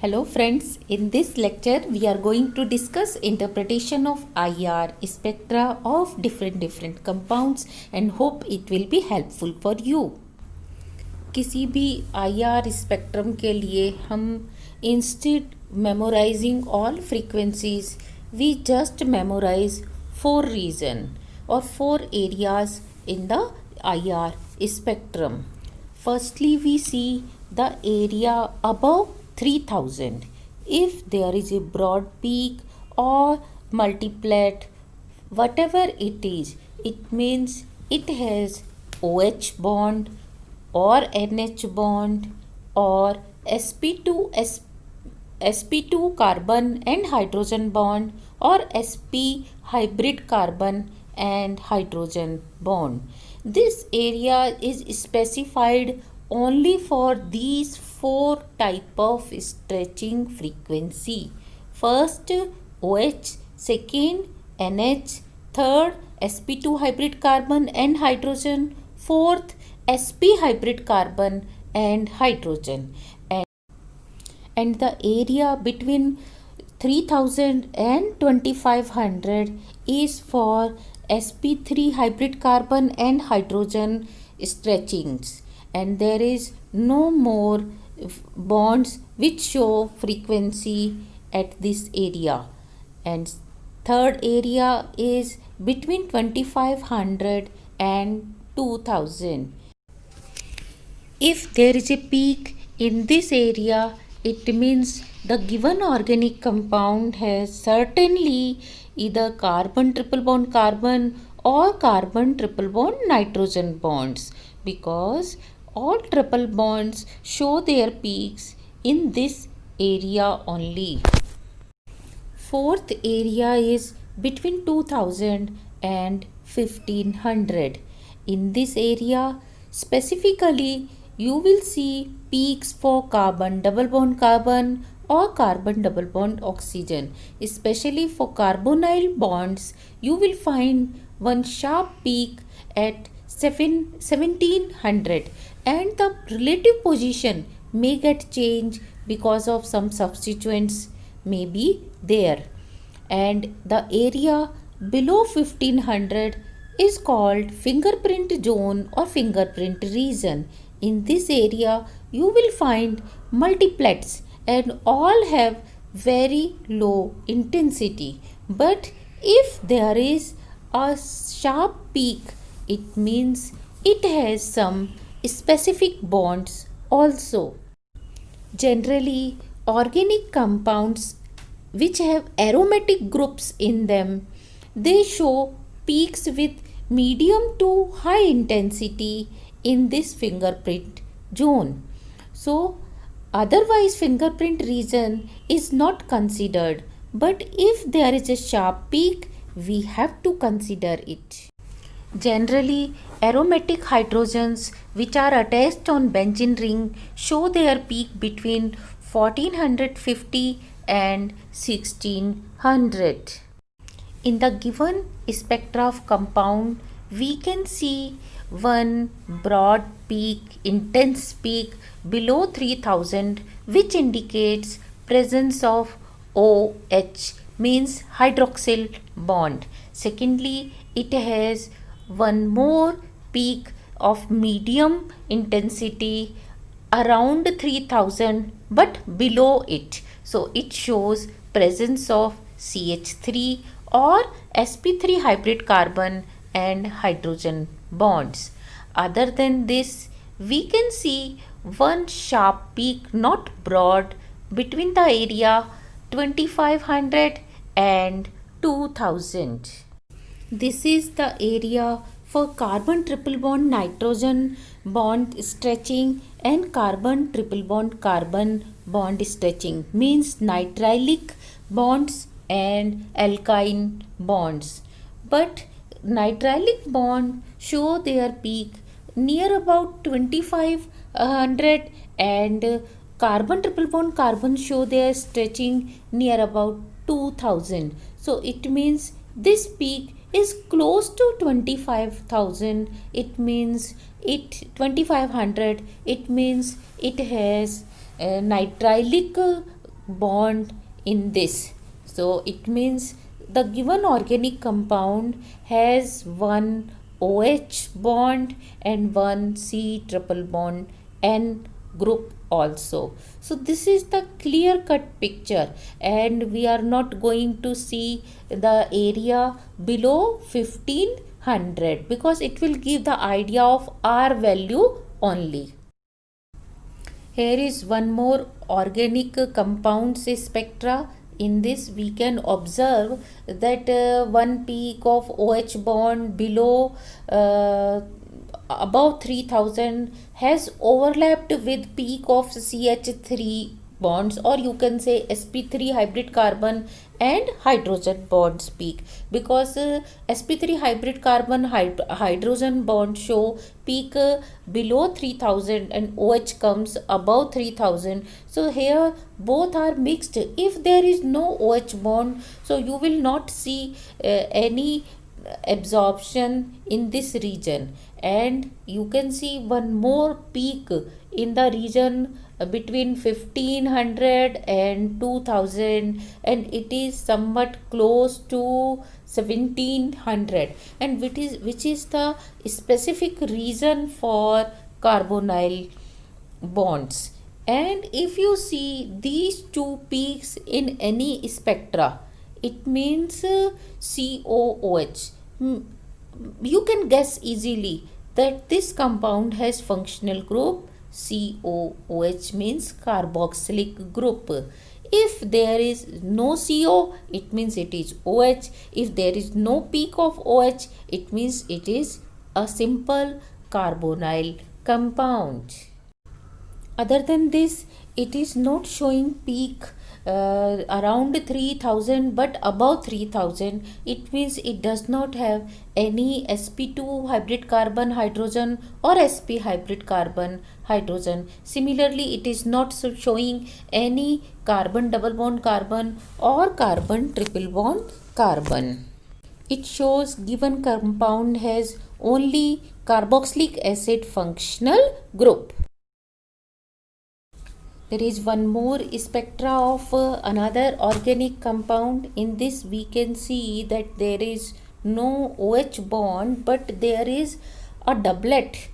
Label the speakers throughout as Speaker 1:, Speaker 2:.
Speaker 1: Hello friends, in this lecture we are going to discuss interpretation of IR spectra of different compounds and hope it will be helpful for you. किसी भी IR spectrum के लिए हम instead memorizing all frequencies we just memorize 4 region or 4 areas in the IR spectrum. Firstly we see the area above 3000. If there is a broad peak or multiplet, whatever it is, it means it has OH bond or NH bond or sp2 carbon and hydrogen bond or sp hybrid carbon and hydrogen bond. This area is specified only for these 4 type of stretching frequency. First OH, second NH, third sp2 hybrid carbon and hydrogen, fourth sp hybrid carbon and hydrogen. And the area between 3000 and 2500 is for sp3 hybrid carbon and hydrogen stretchings, and there is no more bonds which show frequency at this area. And third area is between 2500 and 2000. If there is a peak in this area, it means the given organic compound has certainly either carbon triple bond carbon or carbon triple bond nitrogen bonds, because all triple bonds show their peaks in this area only. Fourth area is between 2000 and 1500. In this area specifically you will see peaks for carbon double bond carbon or carbon double bond oxygen. Especially for carbonyl bonds, you will find one sharp peak at 1700, and the relative position may get changed because of some substituents may be there. And the area below 1500 is called fingerprint zone or fingerprint region. In this area you will find multiplets and all have very low intensity, but if there is a sharp peak, it means it has some specific bonds also. Generally, organic compounds which have aromatic groups in them, they show peaks with medium to high intensity in this fingerprint zone. So otherwise fingerprint region is not considered, but if there is a sharp peak we have to consider it. Generally aromatic hydrogens which are attached on benzene ring show their peak between 1450 and 1600. In the given spectra of compound, we can see one broad peak, intense peak below 3000, which indicates presence of OH, means hydroxyl bond. Secondly, it has one more peak of medium intensity around 3000 but below it, so it shows presence of CH3 or sp3 hybrid carbon and hydrogen bonds. Other than this, we can see one sharp peak, not broad, between the area 2500 and 2000. This is the area for carbon triple bond nitrogen bond stretching and carbon triple bond carbon bond stretching, means nitrilyl bonds and alkyne bonds. But nitrilyl bond show their peak near about 2500 and carbon triple bond carbon show their stretching near about 2000. So it means this peak is close to 25,000. It means 2500. It means it has nitrilyl bond in this. So it means the given organic compound has one OH bond and one C triple bond N group also. So this is the clear cut picture, and we are not going to see the area below 1500 because it will give the idea of R value only. Here is one more organic compounds spectra. In this we can observe that one peak of OH bond below above 3000 has overlapped with peak of CH3 bonds, or you can say sp3 hybrid carbon and hydrogen bonds peak, because sp3 hybrid carbon hydrogen bond show peak below 3000 and OH comes above 3000. So here both are mixed. If there is no OH bond, so you will not see any absorption in this region, and you can see one more peak in the region between 1500 and 2000, and it is somewhat close to 1700, and which is the specific reason for carbonyl bonds. And if you see these two peaks in any spectra, it means COOH. You can guess easily that this compound has functional group COOH, means carboxylic group. If there is no CO, it means it is OH. If there is no peak of OH, it means it is a simple carbonyl compound. Other than this, it is not showing peak around 3000 but above 3000. It means it does not have any sp2 hybrid carbon hydrogen or sp hybrid carbon hydrogen. Similarly, it is not showing any carbon double bond carbon or carbon triple bond carbon. It shows given compound has only carboxylic acid functional group. There is one more spectra of another organic compound. In this we can see that there is no OH bond, but there is a doublet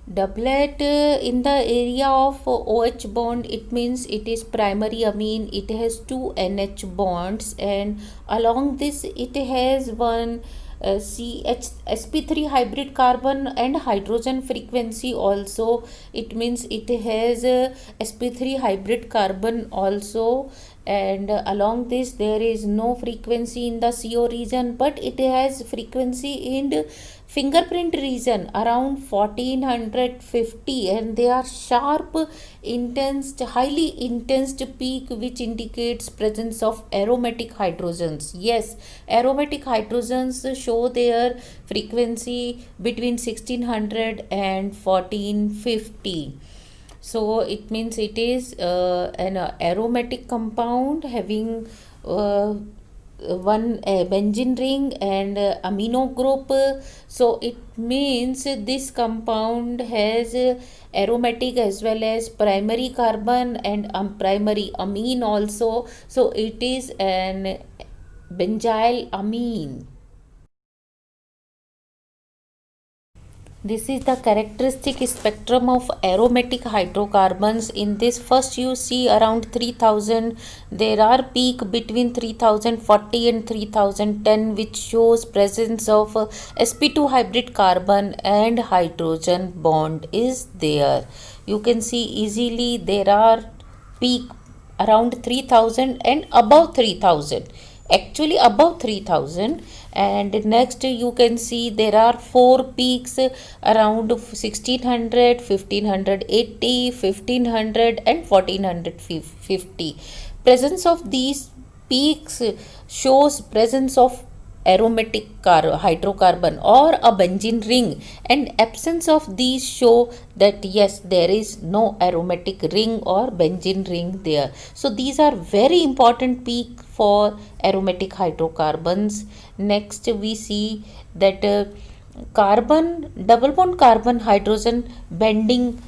Speaker 1: in the area of OH bond. It means it is primary amine. It has two NH bonds, and along this it has one sp3 hybrid carbon and hydrogen frequency also. It means it has sp3 hybrid carbon also, and along this there is no frequency in the CO region, but it has frequency in fingerprint region around 1450, and they are sharp, intense, highly intense peak, which indicates presence of aromatic hydrogens. Yes, aromatic hydrogens show their frequency between 1600 and 1450. So it means it is an aromatic compound having one benzene ring and amino group. So it means this compound has aromatic as well as primary carbon and primary amine also. So it is an benzyl amine. This is the characteristic spectrum of aromatic hydrocarbons. In this, first you see around 3000. There are peak between 3040 and 3010, which shows presence of sp2 hybrid carbon and hydrogen bond is there. You can see easily there are peak around 3000 and above 3000. Actually above 3000, and next you can see there are four peaks around 1600, 1580, 1500 and 1450. Presence of these peaks shows presence of aromatic hydrocarbon or a benzene ring, and absence of these show that yes, there is no aromatic ring or benzene ring there. So these are very important peak for aromatic hydrocarbons. Next we see that carbon double bond carbon hydrogen bending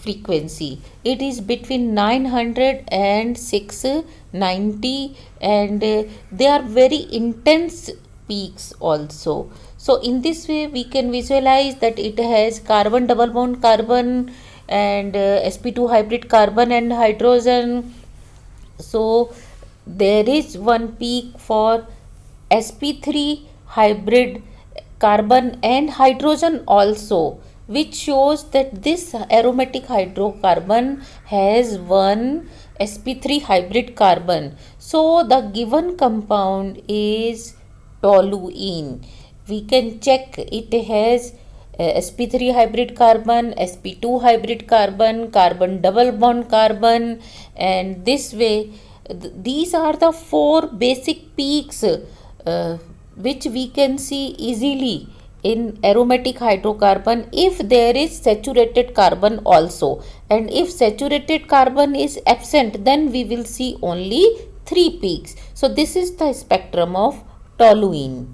Speaker 1: frequency. It is between 900 and 690, and they are very intense peaks also. So in this way we can visualize that it has carbon double bond carbon and sp2 hybrid carbon and hydrogen. So there is one peak for sp3 hybrid carbon and hydrogen also, which shows that this aromatic hydrocarbon has one sp3 hybrid carbon. So the given compound is toluene. We can check it has sp3 hybrid carbon, sp2 hybrid carbon, carbon double bond carbon, and this way these are the four basic peaks which we can see easily in aromatic hydrocarbon if there is saturated carbon also, and if saturated carbon is absent then we will see only three peaks. So this is the spectrum of toluene.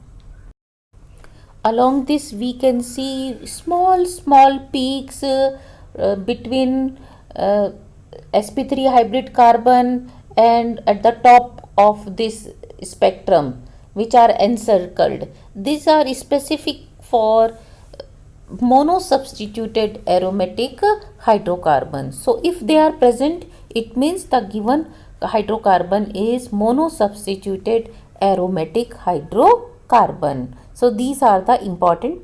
Speaker 1: Along this we can see small peaks between sp3 hybrid carbon and at the top of this spectrum, which are encircled. These are specific for monosubstituted aromatic hydrocarbons. So if they are present, it means the given hydrocarbon is monosubstituted aromatic hydrocarbon. So these are the important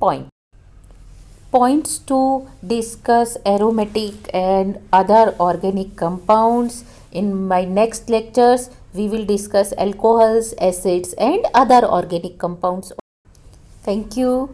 Speaker 1: points to discuss aromatic and other organic compounds. In my next lectures, we will discuss alcohols, acids and other organic compounds. Thank you.